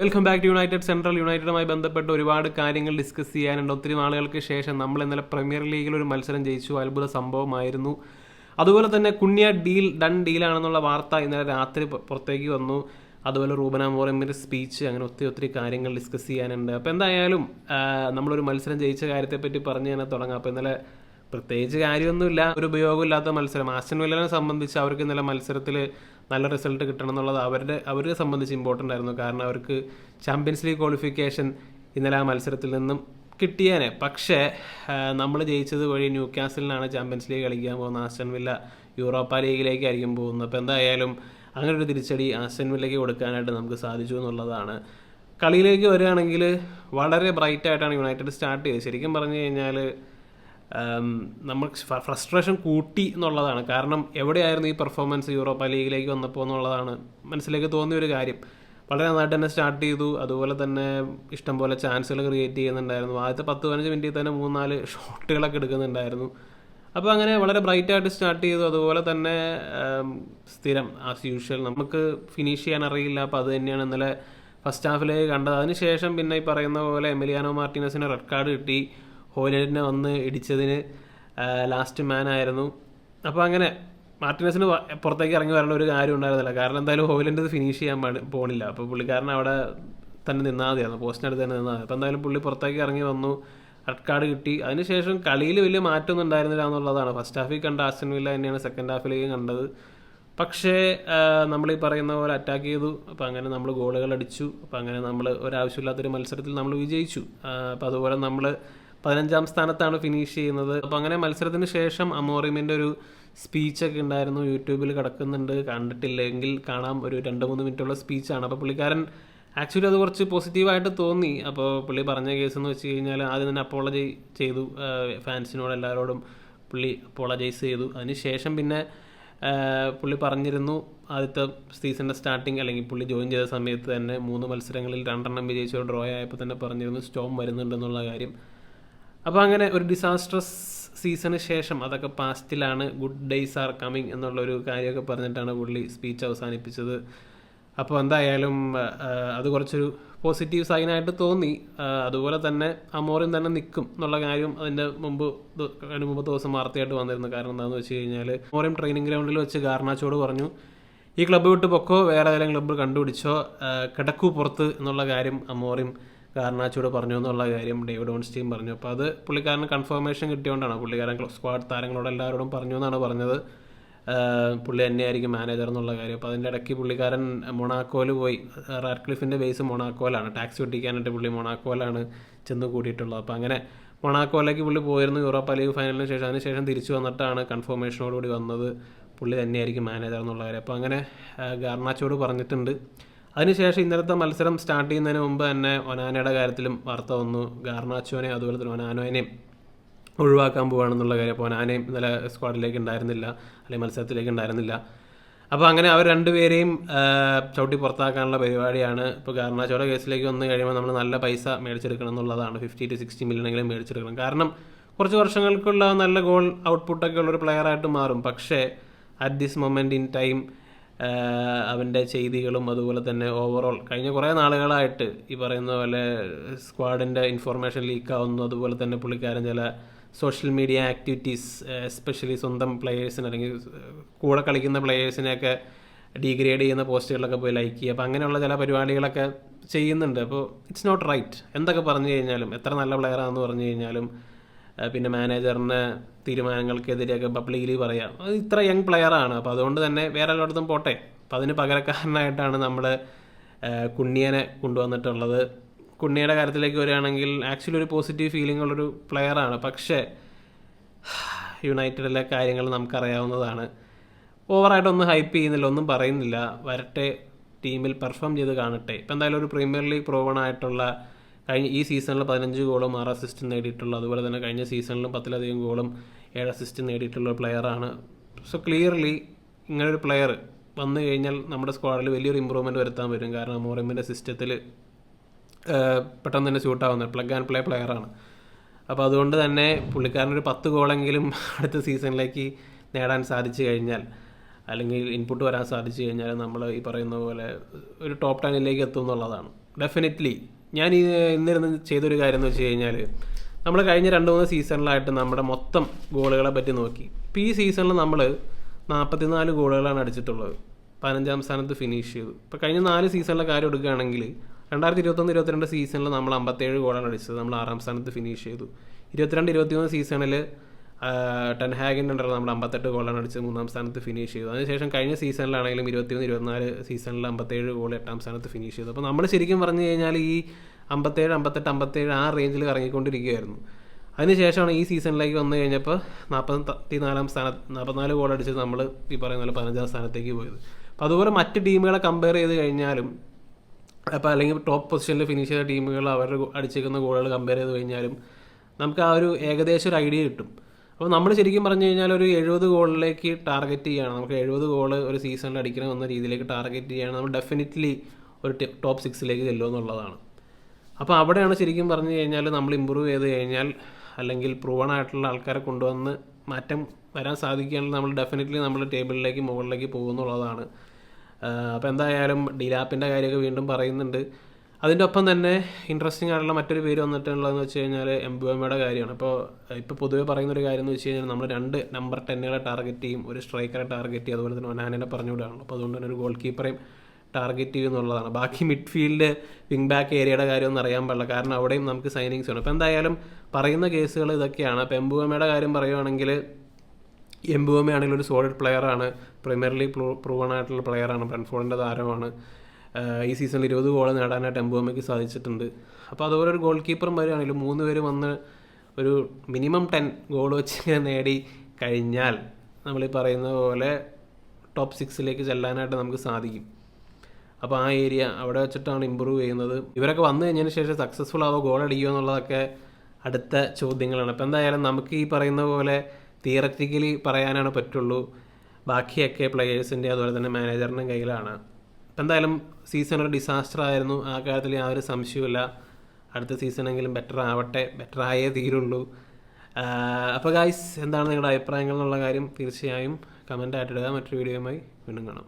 Welcome back to United. Central യുണൈറ്റഡുമായി ബന്ധപ്പെട്ട് ഒരുപാട് കാര്യങ്ങൾ ഡിസ്കസ് ചെയ്യാനുണ്ട്. ഒത്തിരി നാളുകൾക്ക് ശേഷം നമ്മൾ ഇന്നലെ പ്രീമിയർ ലീഗിൽ ഒരു മത്സരം ജയിച്ചു. അത്ഭുത സംഭവമായിരുന്നു. അതുപോലെ തന്നെ കുണ്യ ഡൺ ഡീലാണെന്നുള്ള വാർത്ത ഇന്നലെ രാത്രി പുറത്തേക്ക് വന്നു. അതുപോലെ റൂബൻ അമോറിമിൻ്റെ സ്പീച്ച്, അങ്ങനെ ഒത്തിരി കാര്യങ്ങൾ ഡിസ്കസ് ചെയ്യാനുണ്ട്. അപ്പോൾ എന്തായാലും നമ്മളൊരു മത്സരം ജയിച്ച കാര്യത്തെപ്പറ്റി പറഞ്ഞ് തന്നെ തുടങ്ങാം. അപ്പോൾ ഇന്നലെ പ്രത്യേകിച്ച് കാര്യമൊന്നുമില്ല, ഒരു ഉപയോഗമില്ലാത്ത മത്സരം. ആസ്റ്റൺ വില്ലനെ സംബന്ധിച്ച് അവർക്ക് ഇന്നലെ മത്സരത്തിൽ നല്ല റിസൾട്ട് കിട്ടണം എന്നുള്ളത് അവരെ സംബന്ധിച്ച് ഇമ്പോർട്ടൻ്റ് ആയിരുന്നു. കാരണം അവർക്ക് ചാമ്പ്യൻസ് ലീഗ് ക്വാളിഫിക്കേഷൻ ഇന്നലെ ആ മത്സരത്തിൽ നിന്നും കിട്ടിയേനെ. പക്ഷേ നമ്മൾ ജയിച്ചത് വഴി ന്യൂ കാസലിനാണ് ചാമ്പ്യൻസ് ലീഗ് കളിക്കാൻ പോകുന്നത്. ആസ്റ്റൺ വില്ല യൂറോപ്പ ലീഗിലേക്കായിരിക്കും പോകുന്നത്. അപ്പോൾ എന്തായാലും അങ്ങനെ ഒരു തിരിച്ചടി ആസ്റ്റൺ വില്ലയ്ക്ക് കൊടുക്കാനായിട്ട് നമുക്ക് സാധിച്ചു എന്നുള്ളതാണ്. കളിയിലേക്ക് വരികയാണെങ്കിൽ വളരെ ബ്രൈറ്റായിട്ടാണ് യുണൈറ്റഡ് സ്റ്റാർട്ട് ചെയ്തത്. ശരിക്കും പറഞ്ഞു കഴിഞ്ഞാൽ നമുക്ക് ഫ്രസ്ട്രേഷൻ കൂട്ടി എന്നുള്ളതാണ്. കാരണം എവിടെയായിരുന്നു ഈ പെർഫോമൻസ് യൂറോപ്പ ലീഗിലേക്ക് വന്നപ്പോൾ എന്നുള്ളതാണ് മനസ്സിലേക്ക് തോന്നിയൊരു കാര്യം. വളരെ നന്നായിട്ട് തന്നെ സ്റ്റാർട്ട് ചെയ്തു. അതുപോലെ തന്നെ ഇഷ്ടംപോലെ ചാൻസുകൾ ക്രിയേറ്റ് ചെയ്യുന്നുണ്ടായിരുന്നു. ആദ്യത്തെ 10-15 മിനിറ്റിൽ തന്നെ 3-4 ഷോട്ടുകളൊക്കെ എടുക്കുന്നുണ്ടായിരുന്നു. അപ്പോൾ അങ്ങനെ വളരെ ബ്രൈറ്റായിട്ട് സ്റ്റാർട്ട് ചെയ്തു. അതുപോലെ തന്നെ സ്ഥിരം ആസ് യൂഷ്വൽ നമുക്ക് ഫിനിഷ് ചെയ്യാൻ അറിയില്ല. അപ്പോൾ അത് തന്നെയാണ് ഇന്നലെ ഫസ്റ്റ് ഹാഫിലേക്ക് കണ്ടത്. അതിനുശേഷം പിന്നെ ഈ പറയുന്ന പോലെ എമിലിയാനോ മാർട്ടിനസിന് റെഡ് കാർഡ് കിട്ടി. ഹോയിലൻഡിനെ വന്ന് ഇടിച്ചതിന് ലാസ്റ്റ് മാൻ ആയിരുന്നു. അപ്പോൾ അങ്ങനെ മാർട്ടിനസിന് പുറത്തേക്ക് ഇറങ്ങി വരേണ്ട ഒരു കാര്യം ഉണ്ടായിരുന്നില്ല. കാരണം എന്തായാലും ഹോയിലൻഡ് ഇത് ഫിനിഷ് ചെയ്യാൻ പോണില്ല. അപ്പോൾ പുള്ളിക്കാരൻ അവിടെ തന്നെ നിന്നാൽ മതിയായിരുന്നു, പോസ്റ്റിനടുത്ത് തന്നെ നിന്നാൽ മതി. അപ്പോൾ എന്തായാലും പുള്ളി പുറത്തേക്ക് ഇറങ്ങി വന്നു, റെഡ് കാർഡ് കിട്ടി. അതിനുശേഷം കളിയിൽ വലിയ മാറ്റമൊന്നും ഉണ്ടായിരുന്നില്ല എന്നുള്ളതാണ്. ഫസ്റ്റ് ഹാഫിൽ കണ്ട ആസ്റ്റൺ വില്ല തന്നെയാണ് സെക്കൻഡ് ഹാഫിലേക്ക് കണ്ടത്. പക്ഷേ നമ്മൾ ഈ പറയുന്ന പോലെ അറ്റാക്ക് ചെയ്തു. അപ്പോൾ അങ്ങനെ നമ്മൾ ഗോളുകൾ അടിച്ചു. അപ്പോൾ അങ്ങനെ നമ്മൾ ഒരാവശ്യമില്ലാത്തൊരു മത്സരത്തിൽ നമ്മൾ വിജയിച്ചു. അപ്പോൾ അതുപോലെ നമ്മൾ 15ാം സ്ഥാനത്താണ് ഫിനിഷ് ചെയ്യുന്നത്. അപ്പോൾ അങ്ങനെ മത്സരത്തിന് ശേഷം അമോറിമിൻ്റെ ഒരു സ്പീച്ചൊക്കെ ഉണ്ടായിരുന്നു, യൂട്യൂബിൽ കിടക്കുന്നുണ്ട്. കണ്ടിട്ടില്ലെങ്കിൽ കാണാം. ഒരു 2-3 മിനിറ്റുള്ള സ്പീച്ചാണ്. അപ്പോൾ പുള്ളിക്കാരൻ ആക്ച്വലി അത് കുറച്ച് പോസിറ്റീവായിട്ട് തോന്നി. അപ്പോൾ പുള്ളി പറഞ്ഞ കേസ് എന്ന് വെച്ച് കഴിഞ്ഞാൽ ആദ്യം തന്നെ അപ്പോളജൈ ചെയ്തു ഫാൻസിനോട്, എല്ലാവരോടും പുള്ളി അപ്പോളജൈസ് ചെയ്തു. അതിനുശേഷം പിന്നെ പുള്ളി പറഞ്ഞിരുന്നു ആദ്യത്തെ സീസണിൻ്റെ സ്റ്റാർട്ടിങ് അല്ലെങ്കിൽ പുള്ളി ജോയിൻ ചെയ്ത സമയത്ത് തന്നെ 3 മത്സരങ്ങളിൽ 2 വിജയിച്ചോ ഡ്രോ ആയപ്പോൾ തന്നെ പറഞ്ഞിരുന്നു സ്റ്റോം വരുന്നുണ്ടെന്നുള്ള കാര്യം. അപ്പോൾ അങ്ങനെ ഒരു ഡിസാസ്ട്രസ് സീസണിന് ശേഷം അതൊക്കെ പാസ്റ്റിലാണ്, ഗുഡ് ഡേയ്സ് ആർ കമ്മിങ് എന്നുള്ളൊരു കാര്യമൊക്കെ പറഞ്ഞിട്ടാണ് പുള്ളി സ്പീച്ച് അവസാനിപ്പിച്ചത്. അപ്പോൾ എന്തായാലും അത് കുറച്ചൊരു പോസിറ്റീവ് സൈനായിട്ട് തോന്നി. അതുപോലെ തന്നെ അമോറിം തന്നെ നിൽക്കും എന്നുള്ള കാര്യം അതിൻ്റെ മുമ്പ് ദിവസം വാർത്തയായിട്ട് വന്നിരുന്നു. കാരണം എന്താണെന്ന് വെച്ച് കഴിഞ്ഞാൽ അമോറിം ട്രെയിനിങ് ഗ്രൗണ്ടിൽ വെച്ച് ഗാർനാച്ചോട് പറഞ്ഞു, ഈ ക്ലബ്ബ് വിട്ട് പൊക്കോ, വേറെ ഏതെങ്കിലും ക്ലബ്ബ് കണ്ടുപിടിച്ചോ, കിടക്കൂ പുറത്ത് എന്നുള്ള കാര്യം അമോറിം ഗാർനാച്ചോട് പറഞ്ഞു എന്നുള്ള കാര്യം ഡേവിഡ് ഓൺസ്റ്റീൻ പറഞ്ഞു. അപ്പോൾ അത് പുള്ളിക്കാരന് കൺഫർമേഷൻ കിട്ടിയോണ്ടാണ്. പുള്ളിക്കാരൻ സ്ക്വാഡ് താരങ്ങളോട് എല്ലാവരോടും പറഞ്ഞു എന്നാണ് പറഞ്ഞത്. പുള്ളി തന്നെയായിരിക്കും മാനേജർ എന്നുള്ള കാര്യം. അപ്പോൾ അതിൻ്റെ ഇടയ്ക്ക് പുള്ളിക്കാരൻ മൊണാക്കോയിൽ പോയി. റാഡ്ക്ലിഫിൻ്റെ ബേസ് മൊണാക്കോയിലാണ്. ടാക്സി ഒട്ടിക്കാനായിട്ട് പുള്ളി മൊണാക്കോയിലാണ് ചെന്ന് കൂടിയിട്ടുള്ളത്. അപ്പോൾ അങ്ങനെ മൊണാക്കോയിലേക്ക് പുള്ളി പോയിരുന്നു യൂറോപ്പ ലീഗ് ഫൈനലിന് ശേഷം. അതിനുശേഷം തിരിച്ചു വന്നിട്ടാണ് കൺഫർമേഷനോടുകൂടി വന്നത് പുള്ളി തന്നെയായിരിക്കും മാനേജർ എന്നുള്ള കാര്യം. അപ്പോൾ അങ്ങനെ ഗാർനാച്ചോട് പറഞ്ഞിട്ടുണ്ട്. അതിനുശേഷം ഇന്നലത്തെ മത്സരം സ്റ്റാർട്ട് ചെയ്യുന്നതിന് മുമ്പ് തന്നെ ഒനാനയുടെ കാര്യത്തിലും വാർത്ത വന്നു. ഗാർനാച്ചോനെ അതുപോലെ തന്നെ ഒനാനോനെയും ഒഴിവാക്കാൻ പോവുകയാണെന്നുള്ള കാര്യം. അപ്പോൾ ഒനാനയും ഇന്നലെ സ്ക്വാഡിലേക്ക് ഉണ്ടായിരുന്നില്ല, അല്ലെങ്കിൽ മത്സരത്തിലേക്ക് ഉണ്ടായിരുന്നില്ല. അപ്പോൾ അങ്ങനെ അവർ രണ്ടുപേരെയും ചവിട്ടി പുറത്താക്കാനുള്ള പരിപാടിയാണ്. ഇപ്പോൾ ഗാർനാച്ചോയുടെ കേസിലേക്ക് വന്നു കഴിയുമ്പോൾ നമ്മൾ നല്ല പൈസ മേടിച്ചെടുക്കണം എന്നുള്ളതാണ്. 50-60 മില്യണെങ്കിലും മേടിച്ചെടുക്കണം. കാരണം കുറച്ച് വർഷങ്ങൾക്കുള്ള നല്ല ഗോൾ ഔട്ട്പുട്ടൊക്കെ ഉള്ളൊരു പ്ലെയറായിട്ട് മാറും. പക്ഷേ at this moment in time അവൻ്റെ ചെയ്തികളും അതുപോലെ തന്നെ ഓവറോൾ കഴിഞ്ഞ കുറേ നാളുകളായിട്ട് ഈ പറയുന്ന പോലെ സ്ക്വാഡിൻ്റെ ഇൻഫോർമേഷൻ ലീക്കാവുന്നു. അതുപോലെ തന്നെ പുള്ളിക്കാരൻ ചില സോഷ്യൽ മീഡിയ ആക്ടിവിറ്റീസ്, എസ്പെഷ്യലി സ്വന്തം പ്ലെയേഴ്സിന് അല്ലെങ്കിൽ കൂടെ കളിക്കുന്ന പ്ലെയേഴ്സിനെയൊക്കെ ഡീഗ്രേഡ് ചെയ്യുന്ന പോസ്റ്റുകളിലൊക്കെ പോയി ലൈക്ക് ചെയ്യുക. അപ്പോൾ അങ്ങനെയുള്ള ചില പരിപാടികളൊക്കെ ചെയ്യുന്നുണ്ട്. അപ്പോൾ ഇറ്റ്സ് നോട്ട് റൈറ്റ്. എന്തൊക്കെ പറഞ്ഞു കഴിഞ്ഞാലും, എത്ര നല്ല പ്ലെയറാണെന്ന് പറഞ്ഞു കഴിഞ്ഞാലും, പിന്നെ മാനേജറിൻ്റെ തീരുമാനങ്ങൾക്കെതിരെയൊക്കെ പബ്ലിക്കലി പറയാം. അത് ഇത്ര യങ് പ്ലെയറാണ്. അപ്പോൾ അതുകൊണ്ട് തന്നെ വേറെ എല്ലായിടത്തും പോട്ടെ. അപ്പോൾ അതിന് പകരക്കാരനായിട്ടാണ് നമ്മൾ കുണ്യനെ കൊണ്ടുവന്നിട്ടുള്ളത്. കുണ്യയുടെ കാര്യത്തിലേക്ക് വരികയാണെങ്കിൽ ആക്ച്വലി ഒരു പോസിറ്റീവ് ഫീലിംഗ് ഉള്ളൊരു പ്ലെയറാണ്. പക്ഷേ യുണൈറ്റഡിലെ കാര്യങ്ങൾ നമുക്കറിയാവുന്നതാണ്. ഓവറായിട്ടൊന്നും ഹൈപ്പ് ചെയ്യുന്നില്ല, ഒന്നും പറയുന്നില്ല. വരട്ടെ, ടീമിൽ പെർഫോം ചെയ്ത് കാണട്ടെ. ഇപ്പം എന്തായാലും ഒരു പ്രീമിയർ ലീഗ് പ്രോവണായിട്ടുള്ള ഈ സീസണിൽ 15 ഗോളും 6 അസിസ്റ്റും നേടിയിട്ടുള്ള, അതുപോലെ തന്നെ കഴിഞ്ഞ സീസണിലും 10-ലധികം ഗോളും 7 അസിസ്റ്റും നേടിയിട്ടുള്ള പ്ലെയറാണ്. സോ ക്ലിയർലി ഇങ്ങനൊരു പ്ലെയർ വന്നു കഴിഞ്ഞാൽ നമ്മുടെ സ്ക്വാഡിൽ വലിയൊരു ഇമ്പ്രൂവ്മെൻറ്റ് വരുത്താൻ വരും. കാരണം അമോറിമിൻ്റെ സിസ്റ്റത്തിൽ പെട്ടെന്ന് തന്നെ സ്യൂട്ടാവുന്ന പ്ലഗ് ആൻഡ് പ്ലേ പ്ലെയറാണ്. അപ്പോൾ അതുകൊണ്ട് തന്നെ പുള്ളിക്കാരനൊരു 10 ഗോളെങ്കിലും അടുത്ത സീസണിലേക്ക് നേടാൻ സാധിച്ചു കഴിഞ്ഞാൽ, അല്ലെങ്കിൽ ഇൻപുട്ട് വരാൻ സാധിച്ചു കഴിഞ്ഞാൽ നമ്മൾ ഈ പറയുന്ന പോലെ ഒരു ടോപ്പ് 10 എത്തും എന്നുള്ളതാണ്. ഡെഫിനറ്റ്ലി ഞാൻ ഇന്നിരുന്ന് ചെയ്തൊരു കാര്യം എന്ന് വെച്ച് കഴിഞ്ഞാൽ നമ്മൾ കഴിഞ്ഞ 2-3 സീസണിലായിട്ട് നമ്മുടെ മൊത്തം ഗോളുകളെ പറ്റി നോക്കി. ഇപ്പോൾ ഈ സീസണിൽ നമ്മൾ 44 ഗോളുകളാണ് അടിച്ചിട്ടുള്ളത്, 15ാം സ്ഥാനത്ത് ഫിനിഷ് ചെയ്തു. ഇപ്പോൾ കഴിഞ്ഞ 4 സീസണിലെ കാര്യം എടുക്കുകയാണെങ്കിൽ 2021-22 സീസണിൽ നമ്മൾ 57 ഗോളാണ് അടിച്ചത്, നമ്മൾ 6ാം സ്ഥാനത്ത് ഫിനിഷ് ചെയ്തു. 22-23 സീസണിൽ ടെൻ ഹാഗിൻ്റെ അണ്ടറിൽ നമ്മൾ 58 ഗോളാണ് അടിച്ചത്, 3ാം സ്ഥാനത്ത് ഫിനിഷ് ചെയ്തു. അതിനുശേഷം കഴിഞ്ഞ സീസണിലാണെങ്കിലും 23-24 സീസണിൽ 57 ഗോൾ 8ാം സ്ഥാനത്ത് ഫിനിഷ് ചെയ്തു. അപ്പോൾ നമ്മൾ ശരിക്കും പറഞ്ഞു കഴിഞ്ഞാൽ ഈ 57, 58, 57 ആ റേഞ്ചിൽ ഇറങ്ങിക്കൊണ്ടിരിക്കുകയായിരുന്നു. അതിനുശേഷമാണ് ഈ സീസണിലേക്ക് വന്നു കഴിഞ്ഞപ്പോൾ 44ാം സ്ഥാനത്ത് 44 ഗോൾ അടിച്ചത് നമ്മൾ ഈ പറയുന്ന പോലെ 15ാം സ്ഥാനത്തേക്ക് പോയത്. അപ്പോൾ അതുപോലെ മറ്റ് ടീമുകളെ കമ്പയർ ചെയ്ത് കഴിഞ്ഞാലും അപ്പോൾ അല്ലെങ്കിൽ ടോപ്പ് പൊസിഷനിൽ ഫിനിഷ് ചെയ്ത ടീമുകൾ അവർ അടിച്ചേക്കുന്ന ഗോളുകൾ കമ്പയർ ചെയ്ത് കഴിഞ്ഞാലും നമുക്ക് ആ ഒരു ഏകദേശം ഒരു ഐഡിയ കിട്ടും. അപ്പോൾ നമ്മൾ ശരിക്കും പറഞ്ഞു കഴിഞ്ഞാൽ ഒരു 70 ഗോളിലേക്ക് ടാർഗറ്റ് ചെയ്യുകയാണ്. നമുക്ക് 70 ഗോൾ ഒരു സീസണിൽ അടിക്കണമെന്ന രീതിയിലേക്ക് ടാർഗറ്റ് ചെയ്യുകയാണ് നമ്മൾ ഡെഫിനറ്റ്ലി ഒരു ടോപ്പ് 6ലേക്ക് ചെല്ലുമെന്നുള്ളതാണ്. അപ്പോൾ അവിടെയാണ് ശരിക്കും പറഞ്ഞു കഴിഞ്ഞാൽ നമ്മൾ ഇമ്പ്രൂവ് ചെയ്ത് കഴിഞ്ഞാൽ അല്ലെങ്കിൽ പ്രൂവൺ ആയിട്ടുള്ള ആൾക്കാരെ കൊണ്ടുവന്ന് മാറ്റം വരാൻ സാധിക്കുകയാണെങ്കിൽ നമ്മൾ ഡെഫിനറ്റ്ലി നമ്മൾ ടേബിളിലേക്ക് മുകളിലേക്ക് പോകുമെന്നുള്ളതാണ്. അപ്പോൾ എന്തായാലും ഡിലാപ്പിൻ്റെ കാര്യമൊക്കെ വീണ്ടും പറയുന്നുണ്ട്. അതിൻ്റെ ഒപ്പം തന്നെ ഇൻട്രസ്റ്റിംഗ് ആയിട്ടുള്ള മറ്റൊരു പേര് വന്നിട്ടുള്ളതെന്ന് വെച്ച് കഴിഞ്ഞാൽ എംബുവമയുടെ കാര്യമാണ്. ഇപ്പോൾ പൊതുവേ പറയുന്നൊരു കാര്യം എന്ന് വെച്ച് കഴിഞ്ഞാൽ നമ്മൾ 2 നമ്പർ 10കളെ ടാർഗറ്റ് ചെയ്യും, ഒരു സ്ട്രൈക്കറെ ടാർഗറ്റ് ചെയ്യും, അതുപോലെ തന്നെ ഒനാനെ പറഞ്ഞുവിടുകയാണല്ലോ. അപ്പോൾ അതുകൊണ്ട് തന്നെ ഒരു ഗോൾ കീപ്പറേയും ടാർഗറ്റ് ചെയ്യും എന്നുള്ളതാണ്. ബാക്കി മിഡ്ഫീൽഡ് വിങ് ബാക്ക് ഏരിയയുടെ കാര്യമൊന്നും അറിയാൻ പാടില്ല, കാരണം അവിടെയും നമുക്ക് സൈനിങ്സ് വേണം. അപ്പോൾ എന്തായാലും പറയുന്ന കേസുകൾ ഇതൊക്കെയാണ്. അപ്പോൾ എംബുവമയുടെ കാര്യം പറയുകയാണെങ്കിൽ എംബുവമയാണെങ്കിൽ ഒരു സോളിഡ് പ്ലെയറാണ്, പ്രീമിയർ ലീഗ് പ്രൂവൺ ആയിട്ടുള്ള പ്ലെയറാണ്, ബ്രെൻഫോർഡിൻ്റെ താരമാണ്. ഈ സീസണിൽ 20 ഗോൾ നേടാനായിട്ട് എംബുവമയ്ക്ക് സാധിച്ചിട്ടുണ്ട്. അപ്പോൾ അതുപോലെ ഒരു ഗോൾ കീപ്പറും വരികയാണെങ്കിലും 3 പേര് വന്ന് ഒരു മിനിമം 10 ഗോൾ വെച്ച് ഇങ്ങനെ നേടി കഴിഞ്ഞാൽ നമ്മൾ ഈ പറയുന്ന പോലെ ടോപ്പ് 6ലേക്ക് ചെല്ലാനായിട്ട് നമുക്ക് സാധിക്കും. അപ്പോൾ ആ ഏരിയ അവിടെ വെച്ചിട്ടാണ് ഇമ്പ്രൂവ് ചെയ്യുന്നത്. ഇവരൊക്കെ വന്നു കഴിഞ്ഞതിന് ശേഷം സക്സസ്ഫുൾ ആവുക, ഗോൾ അടിക്കുക എന്നുള്ളതൊക്കെ അടുത്ത ചോദ്യങ്ങളാണ്. അപ്പോൾ എന്തായാലും നമുക്ക് ഈ പറയുന്ന പോലെ തിയററ്റിക്കലി പറയാനാണ് പറ്റുള്ളൂ, ബാക്കിയൊക്കെ പ്ലെയേഴ്സിൻ്റെ അതുപോലെ തന്നെ മാനേജറിൻ്റെ കയ്യിലാണ്. അപ്പോൾ എന്തായാലും സീസൺ ഒരു ഡിസാസ്റ്റർ ആയിരുന്നു, ആ കാര്യത്തിൽ യാതൊരു സംശയവുമില്ല. അടുത്ത സീസണെങ്കിലും ബെറ്റർ ആവട്ടെ, ബെറ്റർ ആയേ തീരുള്ളൂ. അപ്പോൾ ഗൈസ്, എന്താണ് നിങ്ങളുടെ അഭിപ്രായങ്ങൾ എന്നുള്ള കാര്യം തീർച്ചയായും കമൻ്റ് ആയിട്ടിടുക. മറ്റൊരു വീഡിയോയുമായി വീണ്ടും കാണാം.